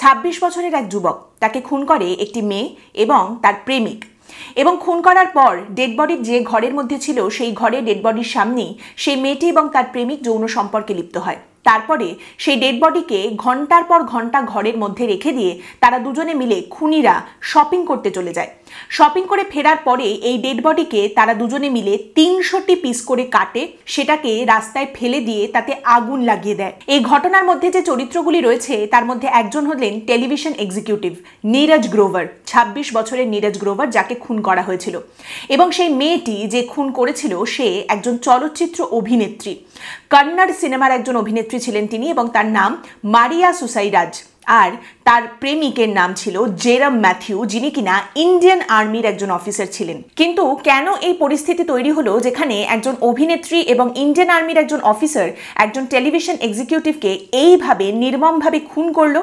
26 বছরের এক যুবক তাকে খুন করে একটি মেয়ে এবং তার প্রেমিক। এবং খুন করার পর ডেড বডির যে ঘরের মধ্যে ছিল সেই ঘরে ডেড বডির সামনেই সেই মেয়েটি এবং তার প্রেমিক যৌন সম্পর্কে লিপ্ত হয়। তারপরে সেই ডেড বডিকে ঘন্টার পর ঘন্টা ঘরের মধ্যে রেখে দিয়ে তারা দুজনে মিলে খুনিরা শপিং করতে চলে যায়। শপিং করে ফেরার পরে এই ডেড বডিকে তারা দুজনে মিলে 300টি পিস করে কাটে, সেটাকে রাস্তায় ফেলে দিয়ে তাতে আগুন লাগিয়ে দেয়। এই ঘটনার মধ্যে যে চরিত্রগুলি রয়েছে তার মধ্যে একজন হলেন টেলিভিশন এক্সিকিউটিভ নীরজ গ্রোভার, 26 বছরের নীরজ গ্রোভার, যাকে খুন করা হয়েছিল। এবং সেই মেয়েটি যে খুন করেছিল সে একজন চলচ্চিত্র অভিনেত্রী, কন্নড় সিনেমার একজন অভিনেত্রী ছিলেন তিনি, এবং তার নাম মারিয়া সুসাইরাজ। আর তার প্রেমিকের নাম ছিল জেরম ম্যাথিউ, যিনি কিনা ইন্ডিয়ান আর্মির একজন অফিসার ছিলেন। কিন্তু কেন এই পরিস্থিতি তৈরি হলো যেখানে একজন অভিনেত্রী এবং ইন্ডিয়ান আর্মির একজন অফিসার একজন টেলিভিশন এক্সিকিউটিভকে এইভাবে নির্মমভাবে খুন করলো?